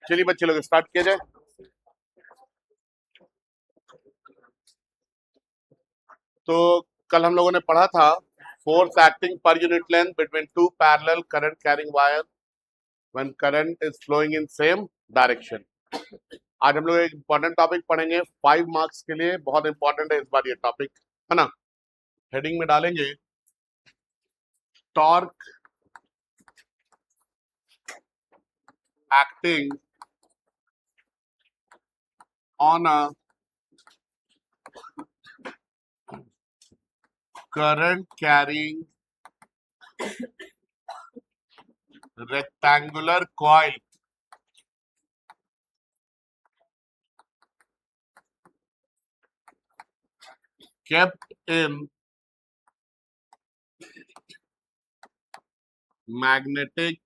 चलिए बच्चे लोग स्टार्ट किया जाए। तो कल हम लोगों ने पढ़ा था फोर्स एक्टिंग पर unit length between two parallel current carrying wire when current is flowing in same direction. आज हम लोग एक इंपॉर्टेंट टॉपिक पढ़ेंगे 5 मार्क्स के लिए, बहुत इंपॉर्टेंट है इस बार ये टॉपिक, है ना। हेडिंग में डालेंगे torque acting on a current carrying rectangular coil kept in magnetic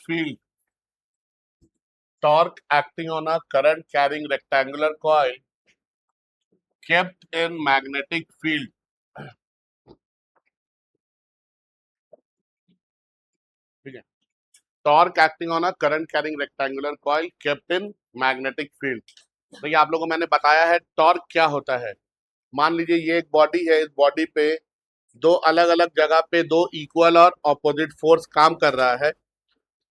field. Torque acting on a current carrying rectangular coil kept in magnetic field. ठीक है, torque acting on a current carrying rectangular coil kept in magnetic field. तो ये आप लोगों को मैंने बताया है टॉर्क क्या होता है। मान लीजिए ये एक बॉडी है, इस बॉडी पे दो अलग अलग जगह पे दो इक्वल और ऑपोजिट फोर्स काम कर रहा है,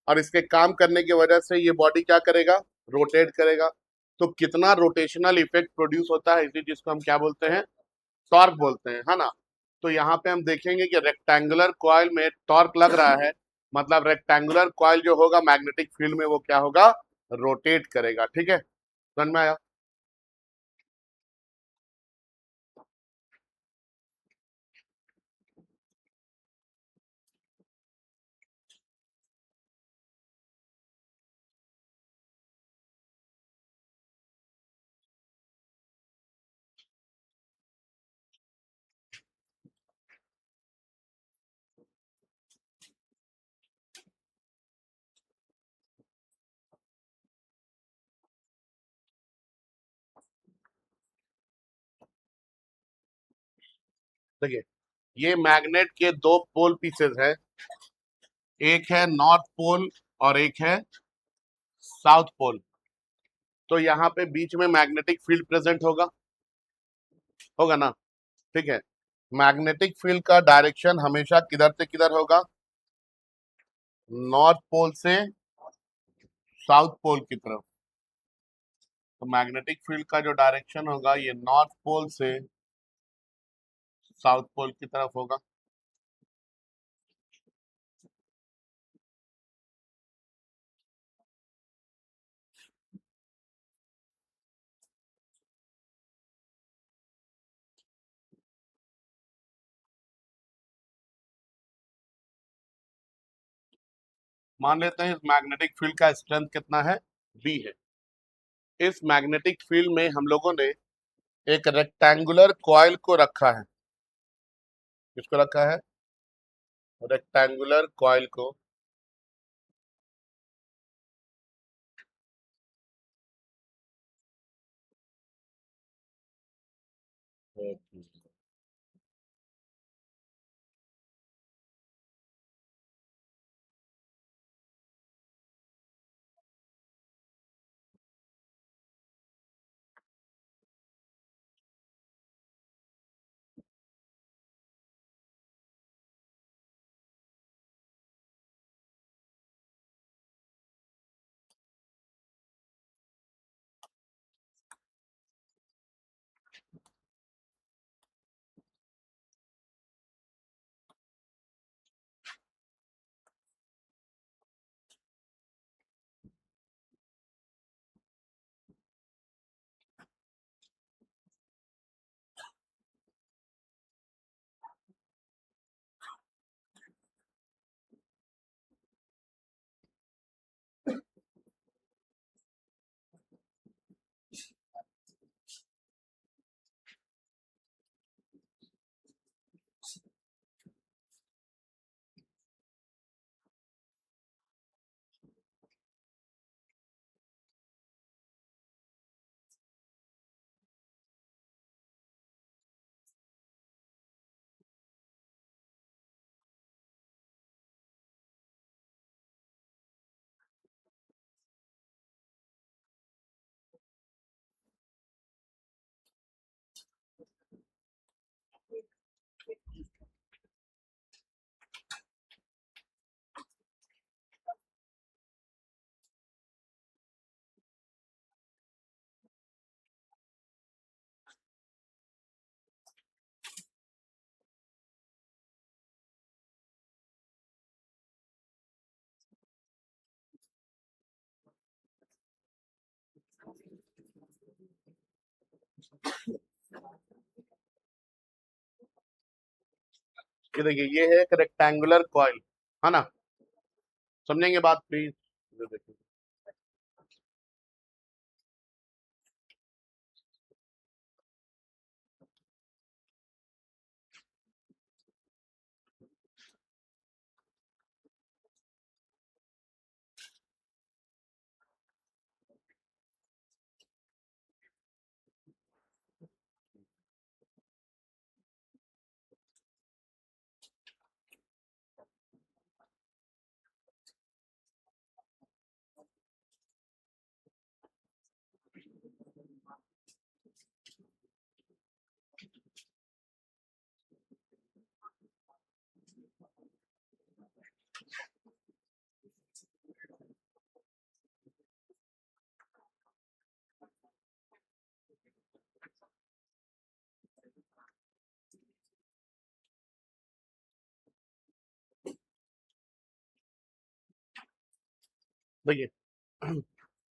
और इसके काम करने की वजह से ये बॉडी क्या करेगा, रोटेट करेगा। तो कितना रोटेशनल इफेक्ट प्रोड्यूस होता है, इसी चीज को हम क्या बोलते हैं, टॉर्क बोलते हैं, है ना। तो यहाँ पे हम देखेंगे कि रेक्टेंगुलर कॉइल में टॉर्क लग रहा है, मतलब रेक्टेंगुलर कॉइल जो होगा मैग्नेटिक फील्ड में वो क्या होगा, रोटेट करेगा। ठीक है, समझ में आया। देखिए, ये मैग्नेट के दो पोल पीसेस है, एक है नॉर्थ पोल और एक है साउथ पोल। तो यहाँ पे बीच में मैग्नेटिक फील्ड प्रेजेंट होगा, होगा ना। ठीक है, मैग्नेटिक फील्ड का डायरेक्शन हमेशा किधर से किधर होगा, नॉर्थ पोल से साउथ पोल की तरफ। तो मैग्नेटिक फील्ड का जो डायरेक्शन होगा ये नॉर्थ पोल से साउथ पोल की तरफ होगा। मान लेते हैं इस मैग्नेटिक फील्ड का स्ट्रेंथ कितना है, बी है। इस मैग्नेटिक फील्ड में हम लोगों ने एक रेक्टेंगुलर कॉइल को रखा है। किसको रखा है, रेक्टेंगुलर कॉइल को। ये देखिए, ये है एक रेक्टेंगुलर कॉइल, है ना? समझेंगे बात प्लीज? ये देखिए, देखिए,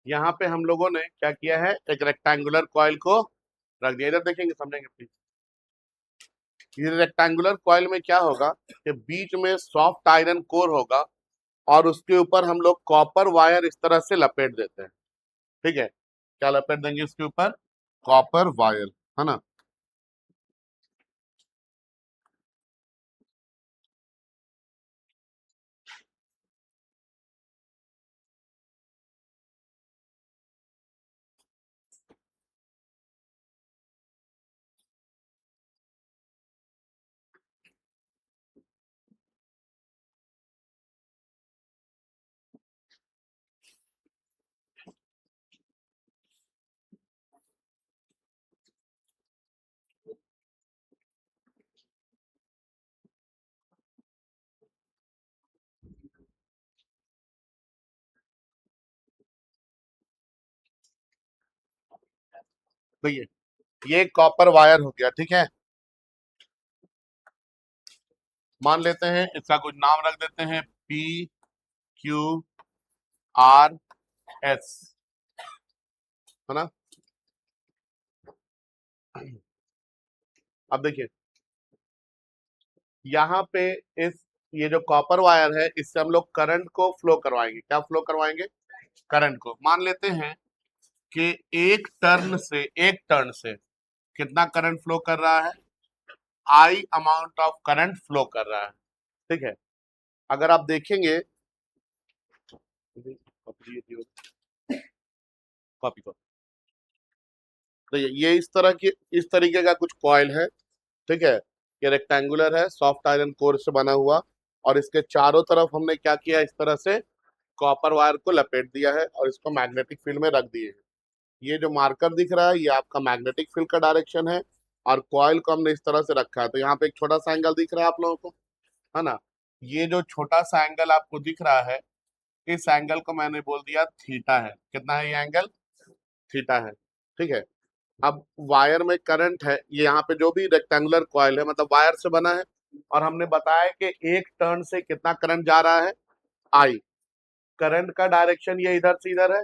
यहाँ पे हम लोगों ने क्या किया है, एक रेक्टेंगुलर कॉइल को रख दिया। इधर देखेंगे, समझेंगे प्लीज। ये रेक्टेंगुलर कॉइल में क्या होगा कि बीच में सॉफ्ट आयरन कोर होगा और उसके ऊपर हम लोग कॉपर वायर इस तरह से लपेट देते हैं। ठीक है, क्या लपेट देंगे इसके ऊपर? कॉपर वायर, है ना? तो ये कॉपर वायर हो गया, ठीक है। मान लेते हैं इसका कुछ नाम रख देते हैं, PQRS, है ना? अब देखिए, यहाँ पे इस ये जो कॉपर वायर है, इससे हम लोग करंट को फ्लो करवाएंगे। क्या फ्लो करवाएंगे? करंट को। मान लेते हैं कि एक टर्न से कितना करंट फ्लो कर रहा है? आई अमाउंट ऑफ करंट फ्लो कर रहा है। ठीक है, अगर आप देखेंगे, कॉपी को, तो ये इस तरीके का कुछ कॉइल है। ठीक है, ये रेक्टेंगुलर है, सॉफ्ट आयरन कोर से बना हुआ, और इसके चारों तरफ हमने क्या किया, इस तरह से कॉपर वायर को लपेट दिया है और इसको मैग्नेटिक फील्ड में रख दिए हैं। ये जो मार्कर दिख रहा है, ये आपका मैग्नेटिक फील्ड का डायरेक्शन है, और कॉइल को हमने इस तरह से रखा है। तो यहाँ पे एक छोटा सा एंगल दिख रहा है आप लोगों को, है ना? ये जो छोटा सा एंगल आपको दिख रहा है, इस एंगल को मैंने बोल दिया थीटा है। कितना है ये एंगल? थीटा है। ठीक है, अब वायर में करंट है, ये यहाँ पे जो भी रेक्टेंगुलर कॉइल है मतलब वायर से बना है, और हमने बताया कि एक टर्न से कितना करंट जा रहा है? आई। करंट का डायरेक्शन ये इधर से इधर है,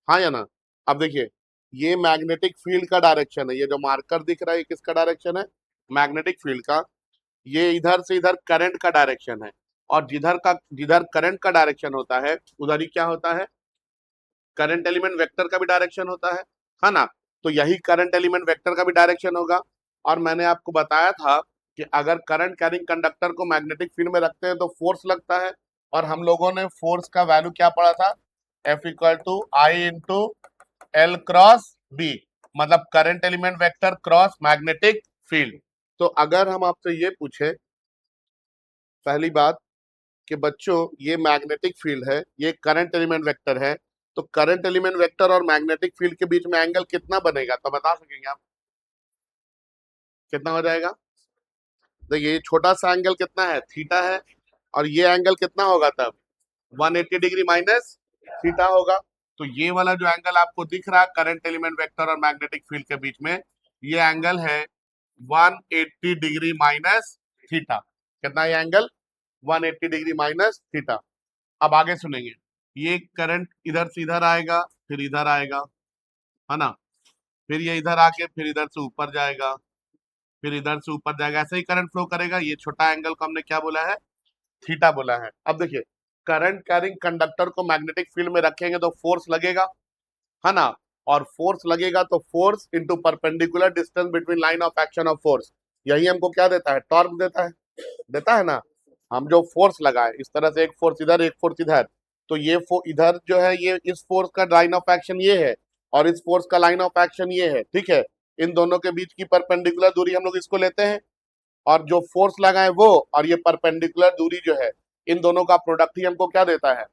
हाँ या ना? अब देखिए, ये मैग्नेटिक फील्ड का डायरेक्शन है, ये जो मार्कर दिख रहा है ये किसका डायरेक्शन है? मैग्नेटिक फील्ड का। ये इधर से इधर करंट का डायरेक्शन है, और जिधर करंट का डायरेक्शन होता है उधर ही क्या होता है? करंट एलिमेंट वेक्टर का भी डायरेक्शन होता है ना? तो यही करंट एलिमेंट वेक्टर का भी डायरेक्शन होगा। और मैंने आपको बताया था कि अगर करंट कैरिंग कंडक्टर को मैग्नेटिक फील्ड में रखते हैं तो फोर्स लगता है, और हम लोगों ने फोर्स का वैल्यू क्या पढ़ा था? F=I × L क्रॉस बी, मतलब current element vector cross magnetic field. तो अगर हम आपसे ये पूछे, पहली बात कि बच्चों ये मैग्नेटिक फील्ड है, ये करंट एलिमेंट वेक्टर है, तो करंट एलिमेंट वेक्टर और मैग्नेटिक फील्ड के बीच में एंगल कितना बनेगा, तो बता सकेंगे आप? कितना हो जाएगा? देखिए, ये छोटा सा एंगल कितना है? थीटा है, और ये एंगल कितना होगा तब? 180 डिग्री माइनस थीटा होगा। तो ये वाला जो एंगल आपको दिख रहा है करंट एलिमेंट वेक्टर और मैग्नेटिक फील्ड के बीच में, ये एंगल है 180 डिग्री माइनस थीटा। कितना ये एंगल? 180 degree minus theta. अब आगे सुनेंगे, ये करंट इधर से इधर आएगा, फिर इधर आएगा, है ना? फिर ये इधर आके फिर इधर से ऊपर जाएगा, फिर इधर से ऊपर जाएगा, ऐसे ही करंट फ्लो करेगा। ये छोटा एंगल को हमने क्या बोला है, थीटा बोला है। अब देखिए, करंट कैरिंग कंडक्टर को मैग्नेटिक फील्ड में रखेंगे तो फोर्स लगेगा, है ना। और फोर्स लगेगा तो force into perpendicular distance between line of action of force, यही हमको क्या देता है, टॉर्क देता है, देता है ना। हम जो फोर्स लगाए इस तरह से, एक फोर्स इधर एक फोर्स इधर, तो ये इधर जो है ये इस फोर्स का लाइन ऑफ एक्शन ये है, और इस फोर्स का लाइन ऑफ एक्शन ये है, ठीक है। इन दोनों के बीच की परपेंडिकुलर दूरी हम लोग इसको लेते हैं, और जो फोर्स लगाए वो और ये परपेंडिकुलर दूरी जो है, इन दोनों का प्रोडक्ट ही हमको क्या देता है,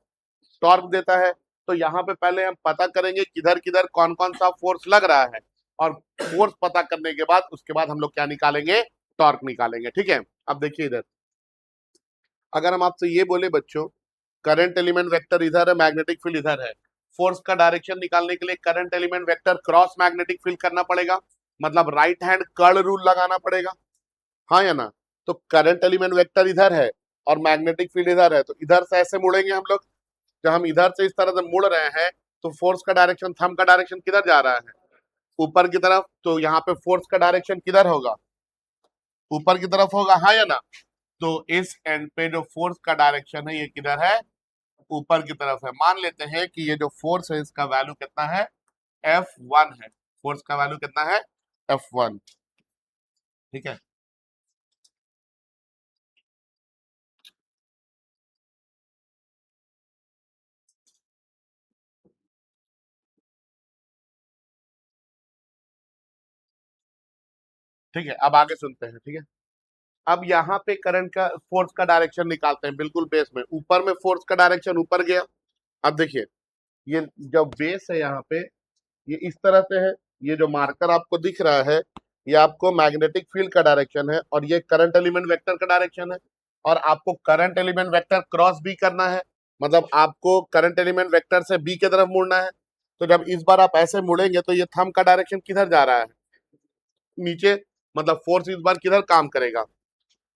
टॉर्क देता है। तो यहाँ पे पहले हम पता करेंगे किधर किधर कौन कौन सा फोर्स लग रहा है, और फोर्स पता करने के बाद उसके बाद हम लोग क्या निकालेंगे, टॉर्क निकालेंगे, ठीक है। अब देखिए इधर, अगर हम आपसे ये बोले बच्चों, करंट एलिमेंट वेक्टर इधर है, मैग्नेटिक फील्ड इधर है, फोर्स का डायरेक्शन निकालने के लिए current element vector cross magnetic field करना पड़ेगा, मतलब राइट हैंड कर्ल रूल लगाना पड़ेगा, हाँ या ना। तो करंट एलिमेंट वेक्टर इधर है और मैग्नेटिक फील्ड इधर है, तो इधर से ऐसे मुड़ेंगे हम लोग। जब हम इधर से इस तरह से मुड़ रहे हैं तो फोर्स का डायरेक्शन, थंब का डायरेक्शन किधर जा रहा है, ऊपर की तरफ। तो यहाँ पे फोर्स का डायरेक्शन किधर होगा, ऊपर की तरफ होगा, हाँ या ना। तो इस एंड पे जो फोर्स का डायरेक्शन है ये किधर है, ऊपर की तरफ है। मान लेते हैं कि ये जो फोर्स है इसका वैल्यू कितना है, F1 है। फोर्स का वैल्यू कितना है, F1, ठीक है। ठीक है, अब आगे सुनते हैं, ठीक है। अब यहाँ पे करंट का, फोर्स का डायरेक्शन निकालते हैं, बिल्कुल बेस में, ऊपर में फोर्स का डायरेक्शन ऊपर गया। अब देखिए, ये जो बेस है यहाँ पे, ये इस तरह से है, ये जो मार्कर आपको दिख रहा है ये आपको मैग्नेटिक फील्ड का डायरेक्शन है, और ये करंट एलिमेंट वेक्टर का डायरेक्शन है। और आपको current element vector cross B करना है, मतलब आपको करंट एलिमेंट वेक्टर से बी की तरफ मुड़ना है। तो जब इस बार आप ऐसे मुड़ेंगे तो ये थंब का डायरेक्शन किधर जा रहा है, नीचे, मतलब फोर्स इस बार किधर काम करेगा,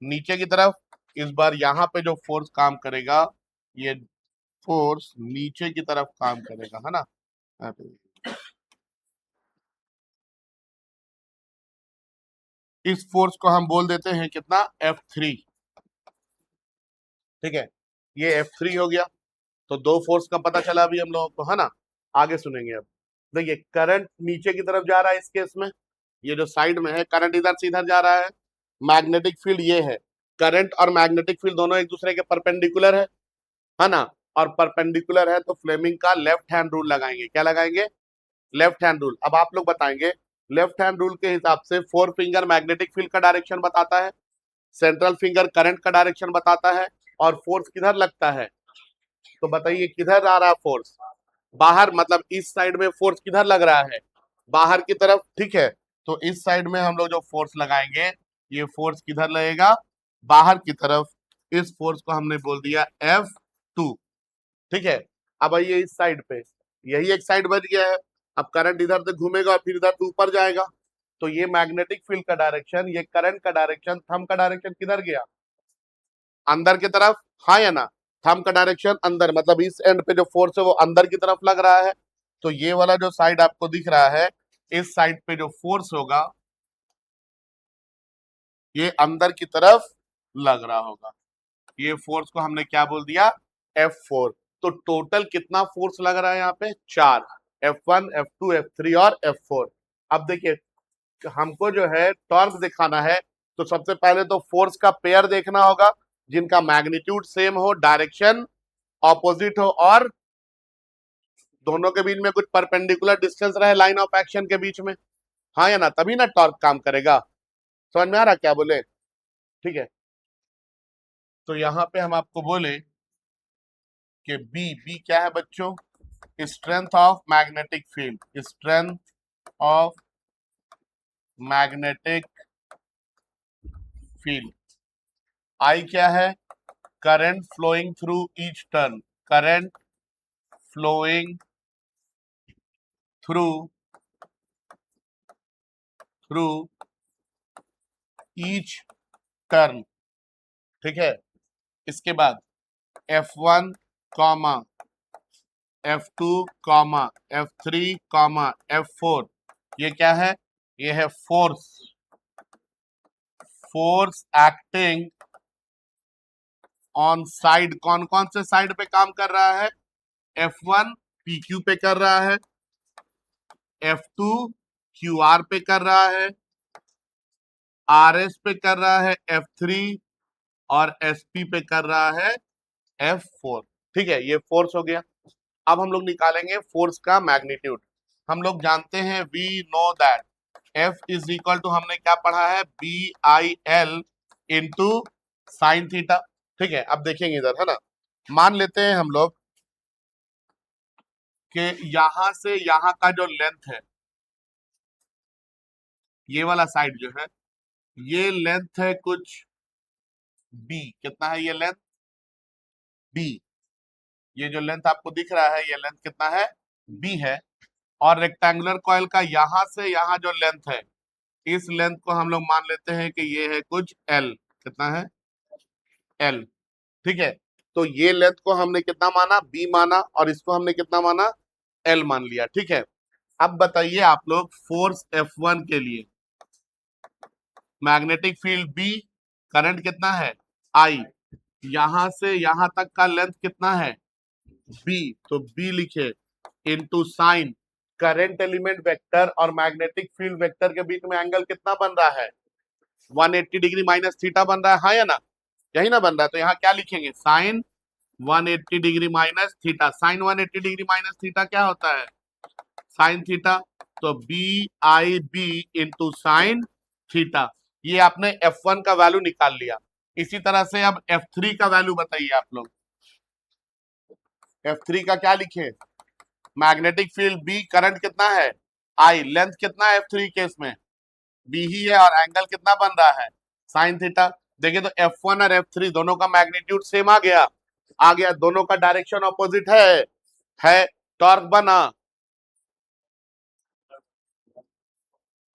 नीचे की तरफ। इस बार यहाँ पे जो फोर्स काम करेगा, ये फोर्स नीचे की तरफ काम करेगा, है ना। यहाँ पे इस फोर्स को हम बोल देते हैं कितना, F3, ठीक है। ये F3 हो गया। तो दो फोर्स का पता चला अभी हम लोगों को, है ना। आगे सुनेंगे अब। देखिए, करंट नीचे की तरफ जा रहा है इस केस में, ये जो साइड में है करंट इधर से इधर जा रहा है। मैग्नेटिक फील्ड ये है, करंट और मैग्नेटिक फील्ड दोनों एक दूसरे के परपेंडिकुलर है ना। और परपेंडिकुलर है तो फ्लेमिंग का लेफ्ट हैंड रूल लगाएंगे, क्या लगाएंगे, लेफ्ट हैंड रूल। अब आप लोग बताएंगे, लेफ्ट हैंड रूल के हिसाब से फोर फिंगर मैग्नेटिक फील्ड का डायरेक्शन बताता है, सेंट्रल फिंगर करंट का डायरेक्शन बताता है, और फोर्स किधर लगता है। तो बताइए किधर आ रहा है फोर्स, बाहर, मतलब इस साइड में फोर्स किधर लग रहा है, बाहर की तरफ, ठीक है। तो इस साइड में हम लोग जो फोर्स लगाएंगे, ये फोर्स किधर लगेगा, बाहर की तरफ। इस फोर्स को हमने बोल दिया F2, ठीक है। अब आइए इस साइड पे, यही एक साइड बच गया है। अब करंट इधर से घूमेगा और फिर इधर से ऊपर जाएगा, तो ये मैग्नेटिक फील्ड का डायरेक्शन, ये करंट का डायरेक्शन, थंब का डायरेक्शन किधर गया, अंदर की तरफ, हाँ या ना। थंब का डायरेक्शन अंदर, मतलब इस एंड पे जो फोर्स है वो अंदर की तरफ लग रहा है। तो ये वाला जो साइड आपको दिख रहा है, इस साइड पे जो फोर्स होगा ये अंदर की तरफ लग रहा होगा। ये फोर्स को हमने क्या बोल दिया, F4। तो टोटल कितना फोर्स लग रहा है यहाँ पे, चार, F1, F2, F3 और F4। अब देखिए, हमको जो है टॉर्क दिखाना है, तो सबसे पहले तो फोर्स का पेयर देखना होगा, जिनका मैग्नीट्यूड सेम हो, डायरेक्शन ऑपोजिट हो, और दोनों के बीच में कुछ परपेंडिकुलर डिस्टेंस रहे लाइन ऑफ एक्शन के बीच में, हाँ या ना, तभी ना टॉर्क काम करेगा। समझ में आ रहा क्या बोले, ठीक है। तो यहाँ पे हम आपको बोले कि बी, बी क्या है बच्चों, strength of magnetic field, strength of magnetic field. I क्या है, current flowing through each turn, current flowing through through each turn, ठीक है। इसके बाद F1 comma F2 comma F3 comma F4, ये क्या है? ये है force, force acting on side. कौन कौन से साइड पे काम कर रहा है? F1 PQ पे कर रहा है, F2 QR पे कर रहा है, RS पे कर रहा है F3, और SP पे कर रहा है F4। ठीक है, ये फोर्स हो गया। अब हम लोग निकालेंगे फोर्स का मैग्नीट्यूड। हम लोग जानते हैं, we know that F is equal to, हमने क्या पढ़ा है, BIL इंटू साइन थीटा। ठीक है, अब देखेंगे इधर, है ना, मान लेते हैं हम लोग कि यहां से यहां का जो लेंथ है, ये वाला साइड जो है, ये लेंथ है कुछ B। कितना है ये लेंथ? B। ये जो लेंथ आपको दिख रहा है, ये लेंथ कितना है? B है। और रेक्टेंगुलर कॉइल का यहां से यहां जो लेंथ है, इस लेंथ को हम लोग मान लेते हैं कि ये है कुछ L। कितना है? L। ठीक है, तो ये लेंथ को हमने कितना माना? B माना, और इसको हमने कितना माना? L मान लिया। ठीक है, अब बताइए आप लोग, फोर्स F1 के लिए मैग्नेटिक फील्ड B, करंट कितना है? I, यहां से यहां तक का लेंथ कितना है? B, तो B लिखे into sine current element vector और मैग्नेटिक फील्ड वेक्टर के बीच में एंगल कितना बन रहा है? 180 डिग्री माइनस थीटा बन रहा है, हाँ या ना? यही ना बन रहा है, तो यहाँ क्या लिखेंगे? Sine 180 degree minus theta. Sine 180 degree minus theta क्या होता है? Sine theta. तो BIB इंटू साइन थीटा। ये आपने F1 का वैल्यू निकाल लिया। इसी तरह से अब F3 का वैल्यू बताइए आप लोग। F3 का क्या लिखे? मैग्नेटिक फील्ड B, करंट कितना है? I, लेंथ कितना है F3 केस में? B ही है, और एंगल कितना बन रहा है? Sine theta. देखिए, तो F1 और F3 दोनों का मैग्नीट्यूड सेम आ गया। आ गया, दोनों का डायरेक्शन ऑपोजिट है। टॉर्क बना।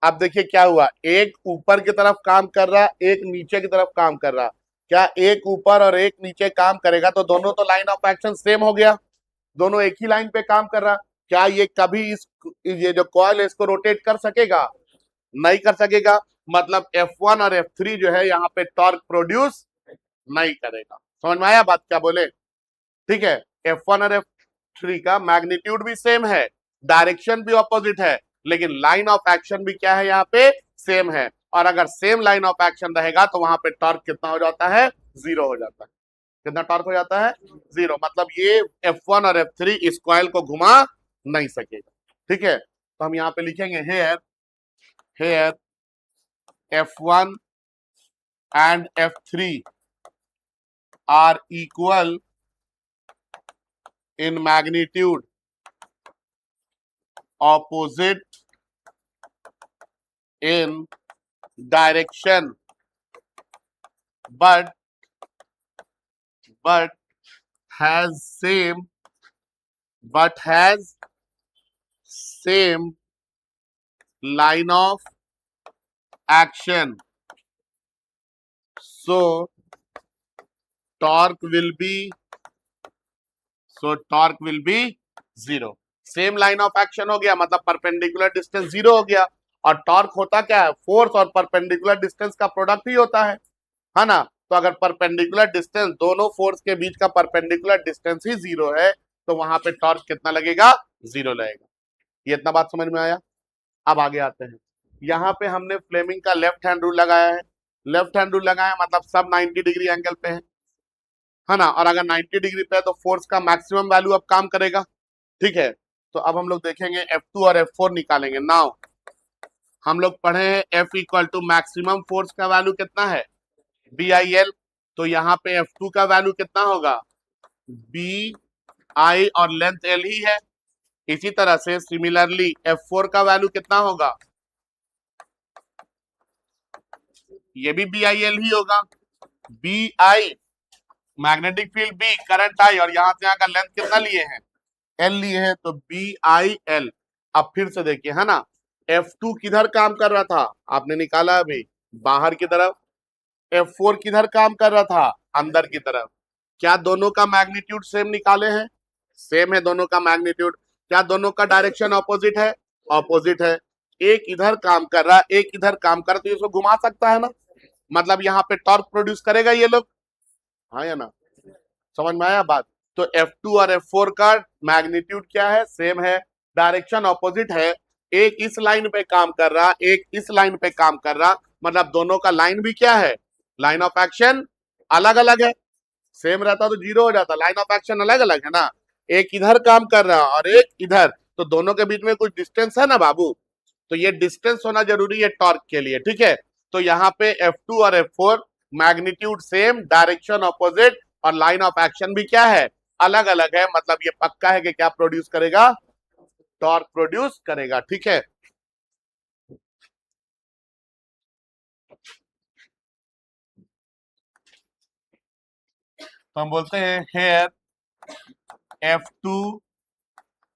अब देखिए क्या हुआ, एक ऊपर की तरफ काम कर रहा, एक नीचे की तरफ काम कर रहा। क्या एक ऊपर और एक नीचे काम करेगा तो दोनों तो लाइन ऑफ एक्शन सेम हो गया, दोनों एक ही लाइन पे काम कर रहा। क्या ये कभी ये जो कॉइल है इसको रोटेट कर सकेगा? नहीं कर सकेगा। मतलब F1 और F3 जो है यहाँ पे टॉर्क प्रोड्यूस नहीं करेगा। समझ में आया बात क्या बोले? ठीक है, F1 और F3 का मैग्नीट्यूड भी सेम है, डायरेक्शन भी ऑपोजिट है, लेकिन लाइन ऑफ एक्शन भी क्या है यहाँ पे? सेम है। और अगर सेम लाइन ऑफ एक्शन रहेगा तो वहां पे टॉर्क कितना हो जाता है? 0 हो जाता है। कितना टॉर्क हो जाता है? 0। मतलब ये F1 और F3 इस कॉइल को घुमा नहीं सकेगा। ठीक है, तो हम यहाँ पे लिखेंगे hair F1 and F3 are equal in magnitude, opposite in direction, but has same line of action. So torque will be 0। Same line of action हो गया, मतलब परपेंडिकुलर डिस्टेंस 0 हो गया। और टॉर्क होता क्या है? फोर्स और परपेंडिकुलर डिस्टेंस का प्रोडक्ट ही होता है ना? तो अगर परपेंडिकुलर डिस्टेंस, दोनों फोर्स के बीच का परपेंडिकुलर डिस्टेंस ही 0 है, तो वहां पे टॉर्क कितना लगेगा? 0 लगेगा। ये इतना बात समझ में आया? अब आगे आते हैं। यहाँ पे हमने फ्लेमिंग का लेफ्ट हैंड रूल लगाया है। लेफ्ट हैंड रूल लगाया मतलब सब 90 डिग्री एंगल पे है ना? और अगर 90 डिग्री पे है तो फोर्स का मैक्सिमम वैल्यू अब काम करेगा। ठीक है, तो अब हम लोग देखेंगे F2 और F4 निकालेंगे। नाउ हम लोग पढ़े हैं F equal to maximum force का वैल्यू कितना है? BIL। तो यहाँ पे F2 का वैल्यू कितना होगा? BI, और लेंथ L ही है। इसी तरह से सिमिलरली F4 का वैल्यू कितना होगा? ये भी BIL ही होगा। BI magnetic field B, current I, और यहां से यहां का लेंथ कितना लिए हैं? L लिए हैं, तो BIL। अब फिर से देखिए, है ना, F2 किधर काम कर रहा था? आपने निकाला अभी, बाहर की तरफ। F4 किधर काम कर रहा था? अंदर की तरफ। क्या दोनों का मैग्नीट्यूड सेम निकाले हैं? सेम है दोनों का मैग्नीट्यूड। क्या दोनों का डायरेक्शन ऑपोजिट है? ऑपोजिट है। एक इधर काम कर रहा, एक इधर काम कर रहा, तो इसको घुमा सकता है ना, मतलब यहाँ पे टॉर्क प्रोड्यूस करेगा ये लोग, हाँ या ना, समझ में आया बात। तो F2 और F4 का मैग्नीट्यूड क्या है, सेम है, डायरेक्शन ऑपोजिट है, एक इस लाइन पे काम कर रहा, एक इस लाइन पे काम कर रहा, मतलब दोनों का लाइन भी क्या है, लाइन ऑफ एक्शन अलग अलग है। सेम रहता तो जीरो हो जाता, लाइन ऑफ एक्शन अलग अलग है ना, एक इधर काम कर रहा और एक इधर, तो दोनों के बीच में कुछ डिस्टेंस है ना बाबू, तो ये डिस्टेंस होना जरूरी है टॉर्क के लिए, ठीक है। तो यहाँ पे F2 और F4 magnitude same, direction opposite, और लाइन ऑफ एक्शन भी क्या है, अलग अलग है, मतलब ये पक्का है कि क्या प्रोड्यूस करेगा, टॉर्क प्रोड्यूस करेगा, ठीक है। तो हम बोलते हैं here F2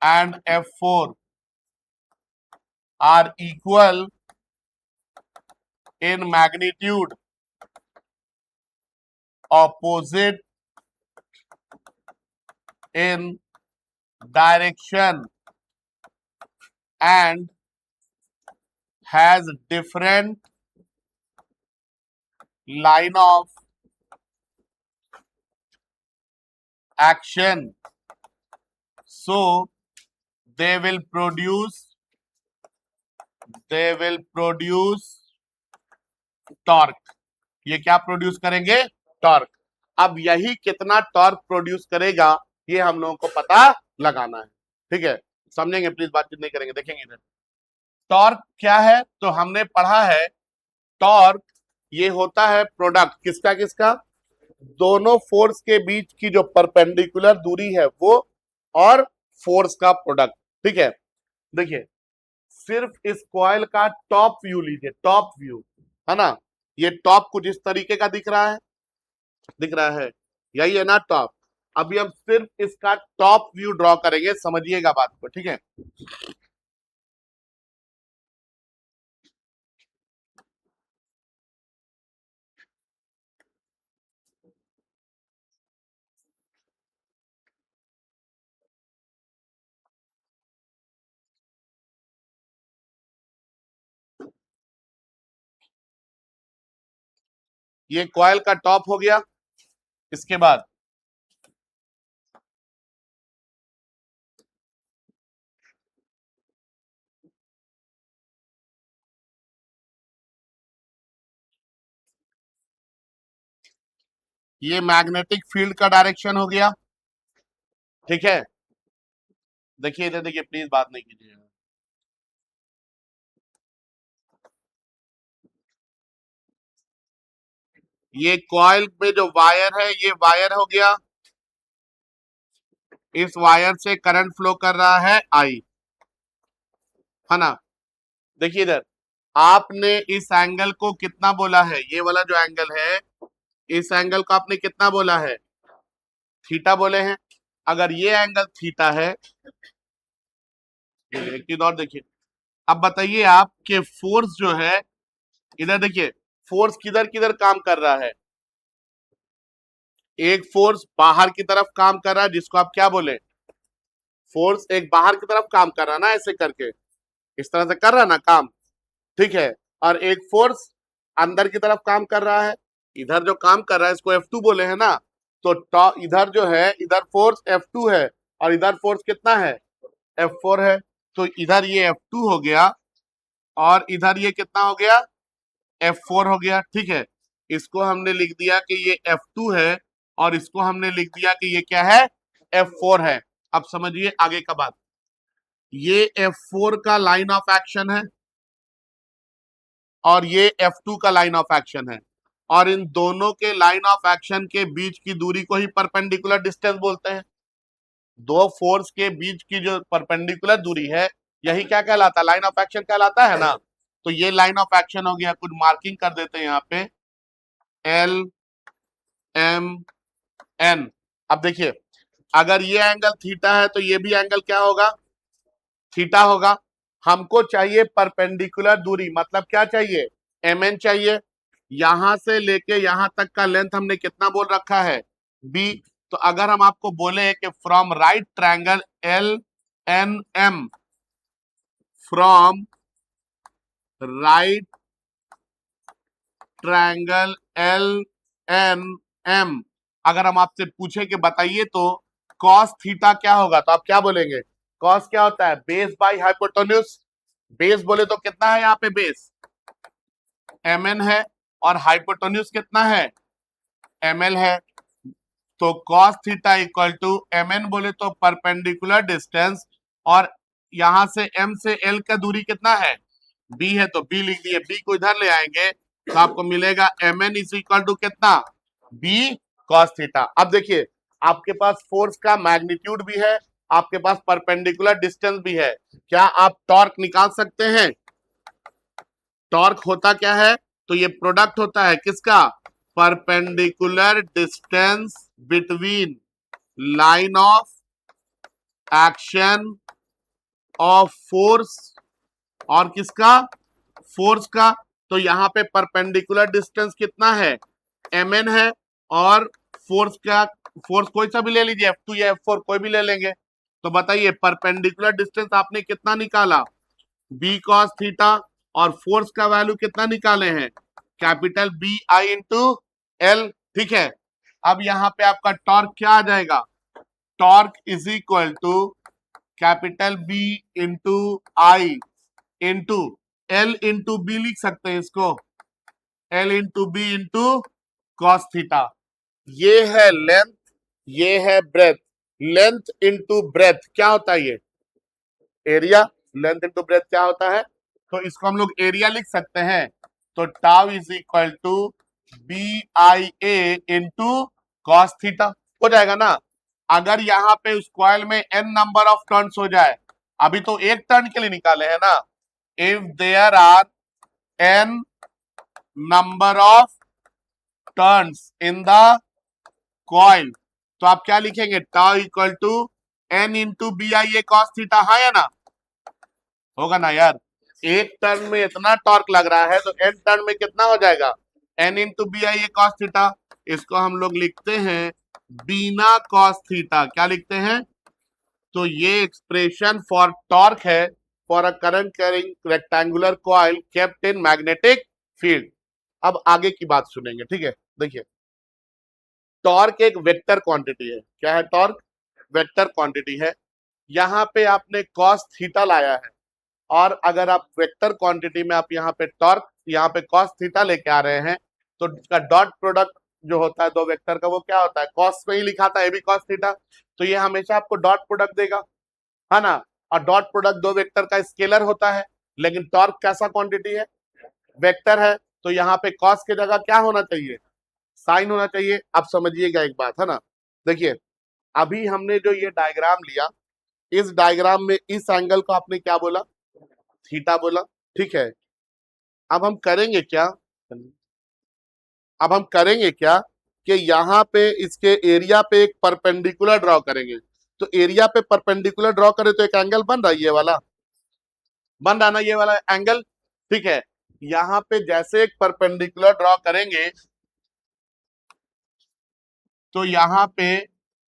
and F4 are equal in magnitude, opposite in direction, and has different line of action, so they will produce torque. ये क्या प्रोड्यूस करेंगे, टॉर्क। अब यही कितना टॉर्क प्रोड्यूस करेगा ये हम लोगों को पता लगाना है, ठीक है। समझेंगे, प्लीज बातचीत नहीं करेंगे, देखेंगे इधर। टॉर्क क्या है, तो हमने पढ़ा है टॉर्क ये होता है प्रोडक्ट किसका किसका, दोनों फोर्स के बीच की जो परपेंडिकुलर दूरी है वो, और फोर्स का प्रोडक्ट, ठीक है। देखिए सिर्फ इस कॉइल का टॉप व्यू लीजिए, टॉप व्यू है ना, ये टॉप कुछ इस तरीके का दिख रहा है, दिख रहा है, यही है ना टॉप। अभी हम सिर्फ इसका टॉप व्यू ड्रॉ करेंगे, समझिएगा बात को, ठीक है। ये कॉइल का टॉप हो गया, इसके बाद ये मैग्नेटिक फील्ड का डायरेक्शन हो गया, ठीक है। देखिए इधर देखिए, प्लीज बात नहीं कीजिए। ये कॉइल पे जो वायर है ये वायर हो गया, इस वायर से करंट फ्लो कर रहा है आई, है ना। देखिए इधर आपने इस एंगल को कितना बोला है, ये वाला जो एंगल है, इस एंगल को आपने कितना बोला है, थीटा बोले हैं। अगर ये एंगल थीटा है, एक चीज और देखिए, अब बताइए आप कि फोर्स जो है, इधर देखिए फोर्स किधर किधर काम कर रहा है, एक फोर्स बाहर की तरफ काम कर रहा है जिसको आप क्या बोले, फोर्स एक बाहर की तरफ काम कर रहा है ना, ऐसे करके इस तरह से कर रहा है ना काम, ठीक है। और एक फोर्स अंदर की तरफ काम कर रहा है, इधर जो काम कर रहा है इसको F2 बोले हैं ना, तो इधर जो है, इधर फोर्स F2 है और इधर फोर्स कितना है, F4 है। तो इधर ये F2 हो गया और इधर ये कितना हो गया, F4 हो गया, ठीक है। इसको हमने लिख दिया कि ये F2 है और इसको हमने लिख दिया कि ये क्या है, F4 है। अब समझिए आगे का बात, ये F4 का लाइन ऑफ एक्शन है और ये F2 का लाइन ऑफ एक्शन है, और इन दोनों के लाइन ऑफ एक्शन के बीच की दूरी को ही परपेंडिकुलर डिस्टेंस बोलते हैं। दो फोर्स के बीच की जो परपेंडिकुलर दूरी है यही क्या कहलाता है, लाइन ऑफ एक्शन कहलाता है ना। तो ये लाइन ऑफ एक्शन हो गया, कुछ मार्किंग कर देते हैं यहाँ पे, एल एम एन। अब देखिए अगर ये एंगल थीटा है तो ये भी एंगल क्या होगा, थीटा होगा। हमको चाहिए परपेंडिकुलर दूरी, मतलब क्या चाहिए, एम एन चाहिए। यहां से लेके यहां तक का लेंथ हमने कितना बोल रखा है, बी। तो अगर हम आपको बोले कि from right triangle L N M, from right triangle L N M. अगर हम आपसे पूछे कि बताइए तो कॉस थीटा क्या होगा, तो आप क्या बोलेंगे? कॉस क्या होता है? Base by hypotenuse. बेस बोले तो कितना है यहाँ पे? बेस mn है और हाइपोटेन्यूज कितना है? ml है। तो cos theta equal to mn बोले तो परपेंडिकुलर डिस्टेंस, और यहां से m से l का दूरी कितना है? b है, तो b लिख दिए। b को इधर ले आएंगे तो आपको मिलेगा mn इज इक्वल टू कितना? b cos theta. अब देखिए, आपके पास फोर्स का मैग्नीट्यूड भी है, आपके पास परपेंडिकुलर डिस्टेंस भी है। क्या आप टॉर्क निकाल सकते हैं? टॉर्क होता क्या है? तो ये प्रोडक्ट होता है किसका? Perpendicular distance between line of action of force और किसका? फोर्स का। तो यहां पे परपेंडिकुलर डिस्टेंस कितना है? mn है, और फोर्स का, फोर्स कोई सा भी ले लीजिए, F2 या F4 कोई भी ले लेंगे। तो बताइए परपेंडिकुलर डिस्टेंस आपने कितना निकाला? b cos थीटा, और फोर्स का वैल्यू कितना निकाले हैं? Capital B I into L. ठीक है, अब यहां पे आपका टॉर्क क्या आ जाएगा? Torque is equal to capital B into I into L into B, लिख सकते हैं इसको, L into B into cos theta. ये है लेंथ, ये है ब्रेथ। लेंथ इंटू ब्रेथ क्या होता है? ये एरिया। लेंथ इंटू ब्रेथ क्या होता है? तो इसको हम लोग एरिया लिख सकते हैं। तो tau is equal to B I A into cos theta हो जाएगा ना। अगर यहाँ पे उस कॉइल में n नंबर ऑफ टर्न्स हो जाए, अभी तो एक टर्न के लिए निकाले हैं ना, if there are n number of turns in the coil, तो आप क्या लिखेंगे? Tau equal to n into B I A cos theta. हाँ या ना? होगा ना यार। एक टर्न में इतना टॉर्क लग रहा है तो n टर्न में कितना हो जाएगा? n into B I A cos theta. इसको हम लोग लिखते हैं बीना कॉस थीटा। क्या लिखते हैं? तो ये एक्सप्रेशन फॉर टॉर्क है for a current carrying rectangular coil kept in magnetic field. अब आगे की बात सुनेंगे, ठीक है? देखिए, टॉर्क एक वेक्टर क्वांटिटी है। क्या है? टॉर्क वेक्टर क्वांटिटी है। यहाँ पे आपने कॉस थीटा लाया है, और अगर आप वेक्टर क्वांटिटी में आप यहाँ पे टॉर्क, यहाँ पे कॉस थीटा लेके आ रहे हैं, तो इसका डॉट प्रोडक्ट जो होता है दो वेक्टर का, वो क्या होता है? कॉस में ही लिखा था, ये भी कॉस थीटा, तो ये हमेशा आपको डॉट प्रोडक्ट देगा, है ना। और डॉट प्रोडक्ट दो वेक्टर का स्केलर होता है, लेकिन टॉर्क कैसा क्वांटिटी है? वेक्टर है। तो यहाँ पे कॉस की जगह क्या होना चाहिए? साइन होना चाहिए। अब समझिएगा एक बात, है ना। देखिए, अभी हमने जो ये डायग्राम लिया, इस डायग्राम में इस एंगल को आपने क्या बोला? थीटा बोला। ठीक है, अब हम करेंगे क्या? अब हम करेंगे क्या कि यहाँ पे इसके एरिया पे एक परपेंडिकुलर ड्रॉ करेंगे। तो एरिया पे परपेंडिकुलर ड्रॉ करें तो एक एंगल बन रहा है, ये वाला बन रहा ना, ये वाला एंगल। ठीक है, यहाँ पे जैसे एक परपेंडिकुलर ड्रॉ करेंगे तो यहाँ पे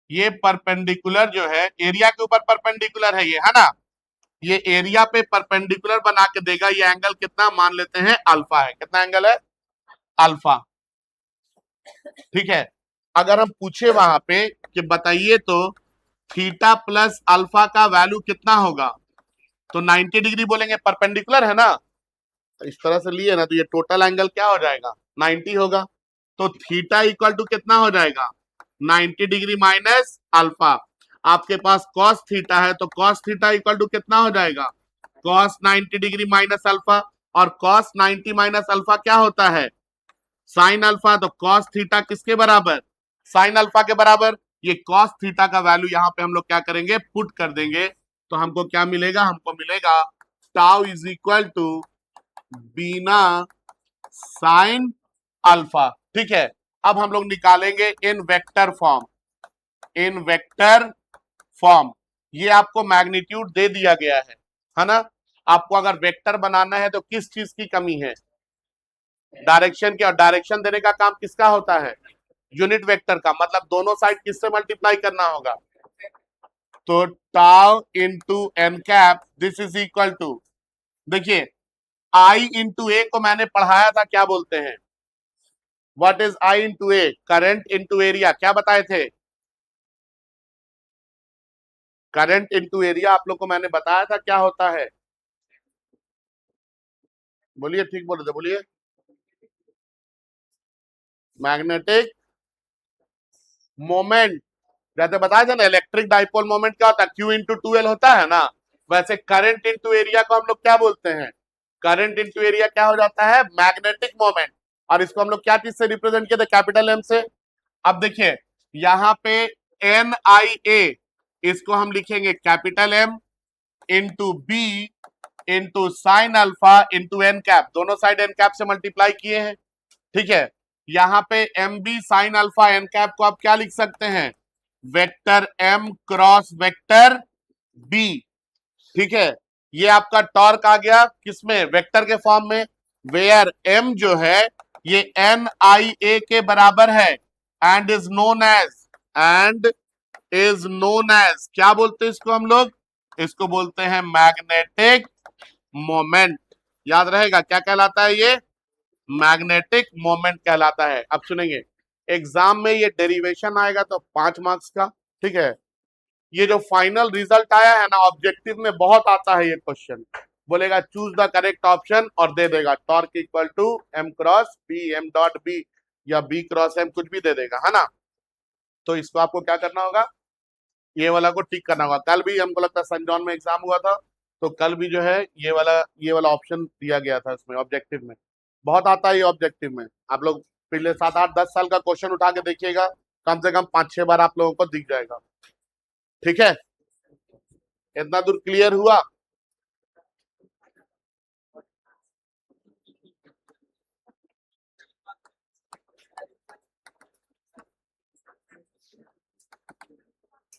ये परपेंडिकुलर जो है एरिया के ऊपर परपेंडिकुलर है, ये है ना, ये एरिया पे परपेंडिकुलर बना के देगा। ये एंगल कितना मान लेते हैं? अल्फा है। कितना एंगल है? अल्फा। ठीक है, अगर हम पूछे वहां पे कि बताइए तो थीटा प्लस अल्फा का वैल्यू कितना होगा, तो 90 डिग्री बोलेंगे, परपेंडिकुलर है ना। इस तरह से लिए ना तो ये टोटल एंगल क्या हो जाएगा? 90 होगा। तो थीटा इक्वल टू कितना हो जाएगा? 90 डिग्री माइनस अल्फा। आपके पास कॉस थीटा है, तो कॉस थीटा इक्वल टू कितना हो जाएगा? Cos 90 degree minus alpha. और कॉस 90 माइनस अल्फा क्या होता है? Sine alpha. तो कॉस थीटा किसके बराबर? साइन अल्फा के बराबर। ये कॉस थीटा का वैल्यू यहाँ पे हम लोग क्या करेंगे? पुट कर देंगे। तो हमको क्या मिलेगा? हमको मिलेगा tau is equal to B N A sine alpha. ठीक है, अब हम लोग निकालेंगे in vector form. In vector form ये आपको मैग्नीट्यूड दे दिया गया है ना। आपको अगर वेक्टर बनाना है तो किस चीज की कमी है? डायरेक्शन की। और डायरेक्शन देने का काम किसका होता है? यूनिट वेक्टर का। मतलब दोनों साइड किससे मल्टीप्लाई करना होगा? तो tau into N cap this is equal to, देखिए आई इंटू ए को मैंने पढ़ाया था, क्या बोलते हैं? What is I into A? Current into area. क्या बताए थे? करंट इंटू एरिया आप लोग को मैंने बताया था क्या होता है। बोलिए, ठीक बोले थे, बोलिए। Magnetic moment. जैसे बताया था ना, इलेक्ट्रिक डाइपोल मोमेंट क्या होता है? क्यू इंटू टू एल होता है ना। वैसे करंट इंटू एरिया को हम लोग क्या बोलते हैं? करंट इंटू एरिया क्या हो जाता है? Magnetic moment. और इसको हम लोग क्या चीज से रिप्रेजेंट किया था? कैपिटल एम से। अब देखिए यहां पे एन आई ए, इसको हम लिखेंगे capital M into B into sine alpha into N cap. दोनों साइड एन कैप से मल्टीप्लाई किए हैं, ठीक है। यहां पे M B sine alpha N cap को आप क्या लिख सकते हैं? Vector M cross vector B, ठीक है। ये आपका टॉर्क आ गया किसमें? वेक्टर के फॉर्म में। वेयर एम जो है ये एन आई ए के बराबर है and is known as, and is known as, क्या बोलते हैं इसको हम लोग? इसको बोलते हैं मैग्नेटिक मोमेंट। याद रहेगा क्या कहलाता है ये? मैग्नेटिक मोमेंट कहलाता है। अब सुनेंगे, एग्जाम में ये डेरिवेशन आएगा तो 5 मार्क्स का, ठीक है। ये जो फाइनल रिजल्ट आया है ना, ऑब्जेक्टिव में बहुत आता है ये क्वेश्चन। बोलेगा चूज द करेक्ट ऑप्शन और दे देगा torque equal to M cross B, M dot B या बी क्रॉस एम, कुछ भी दे देगा, है ना। तो इसको आपको क्या करना होगा? ये वाला को टिक करना होगा। कल भी हमको लगता है सन जॉन में एग्जाम हुआ था, तो कल भी जो है ये वाला ऑप्शन दिया गया था इसमें ऑब्जेक्टिव में। बहुत आता है ये ऑब्जेक्टिव में। आप लोग पिछले 7 8 10 साल का क्वेश्चन उठा के देखिएगा, कम से कम 5 6 बार आप लोगों को दिख जाएगा, ठीक है। इतना दूर क्लियर हुआ?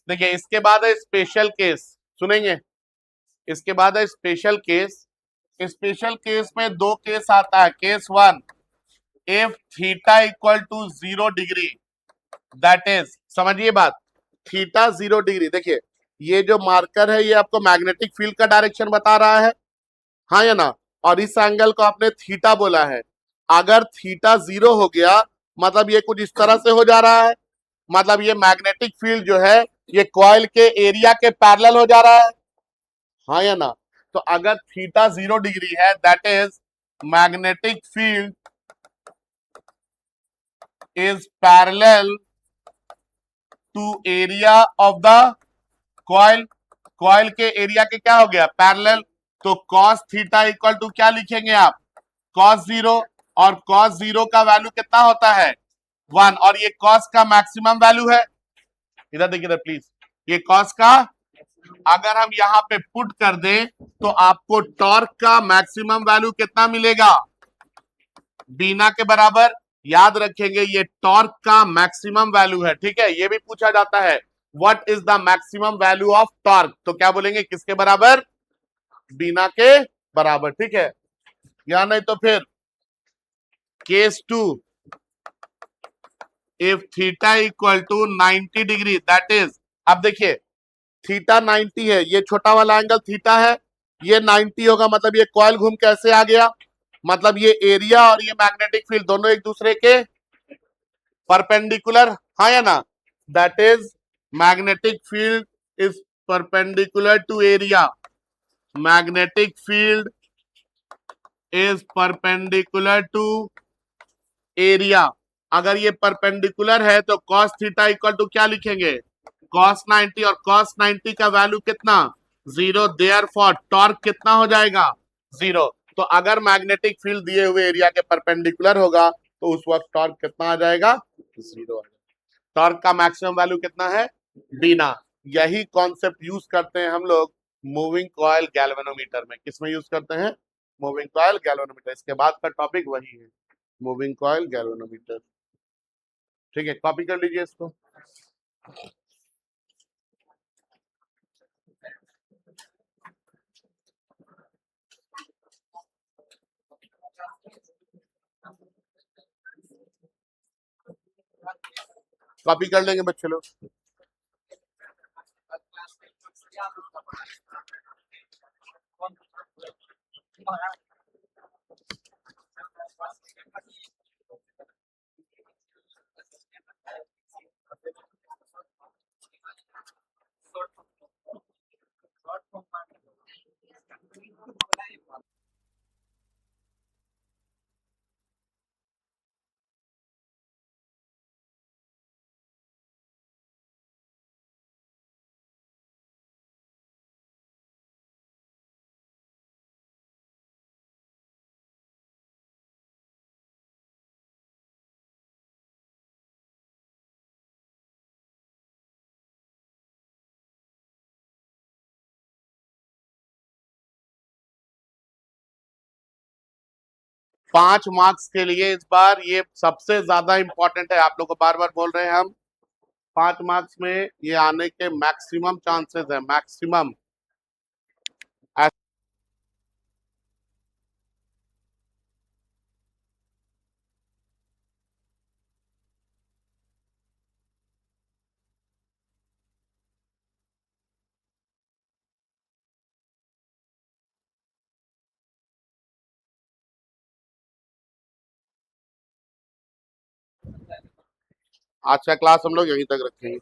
देखिए इसके बाद है स्पेशल केस, सुनेंगे। इसके बाद है स्पेशल केस। स्पेशल केस में 2 केस आता है। Case 1, if theta equal to 0 degree, that is, समझिए बात, थीटा 0 डिग्री। देखिए ये जो मार्कर है ये आपको मैग्नेटिक फील्ड का डायरेक्शन बता रहा है, हाँ या ना। और इस एंगल को आपने थीटा बोला है। अगर थीटा 0 हो गया मतलब ये कुछ इस तरह से हो जा रहा है, मतलब ये मैग्नेटिक फील्ड जो है ये कॉइल के एरिया के पैरेलल हो जा रहा है, हाँ या ना। तो अगर थीटा 0 डिग्री है that is magnetic field is parallel to area of the coil. Coil के एरिया के क्या हो गया? पैरेलल। तो कॉस थीटा इक्वल टू क्या लिखेंगे आप? कॉस 0। और कॉस 0 का वैल्यू कितना होता है? 1। और ये कॉस का मैक्सिमम वैल्यू है। इधर देखिए प्लीज, ये कॉस का अगर हम यहां पे पुट कर दें तो आपको टॉर्क का मैक्सिमम वैल्यू कितना मिलेगा? बीना के बराबर। याद रखेंगे ये टॉर्क का मैक्सिमम वैल्यू है, ठीक है। ये भी पूछा जाता है what is the maximum value of torque, तो क्या बोलेंगे? किसके बराबर? बीना के बराबर, ठीक है। या नहीं तो फिर case 2, if theta equal to 90 degree, that is, अब देखिए थीटा 90 है, ये छोटा वाला एंगल थीटा है, ये 90 होगा, मतलब ये कॉइल घूम कैसे आ गया? मतलब ये एरिया और ये मैग्नेटिक फील्ड दोनों एक दूसरे के परपेंडिकुलर, हाँ या ना। That is magnetic field is perpendicular to area. Magnetic field is perpendicular to area. अगर ये परपेंडिकुलर है तो cos थीटा इक्वल टू क्या लिखेंगे? cos 90। और cos 90 का वैल्यू कितना? 0। देयरफॉर टॉर्क कितना हो जाएगा? 0। तो अगर मैग्नेटिक फील्ड दिए हुए एरिया के परपेंडिकुलर होगा तो उस वक्त टॉर्क कितना आ जाएगा? 0। टॉर्क का मैक्सिमम वैल्यू कितना है? बीना। यही कॉन्सेप्ट यूज करते हैं हम लोग मूविंग कॉइल गैल्वेनोमीटर में। किसमें यूज करते हैं? Moving coil galvanometer. इसके बाद का टॉपिक वही है, मूविंग कॉइल गैल्वेनोमीटर, ठीक है। कॉपी कर लीजिए इसको। कॉपी कर लेंगे बच्चे लोग। 5 मार्क्स के लिए इस बार ये सबसे ज्यादा इंपॉर्टेंट है, आप लोग को बार बार बोल रहे हैं हम। 5 मार्क्स में ये आने के मैक्सिमम चांसेस है, मैक्सिमम। आज का क्लास हम लोग यहीं तक रखेंगे।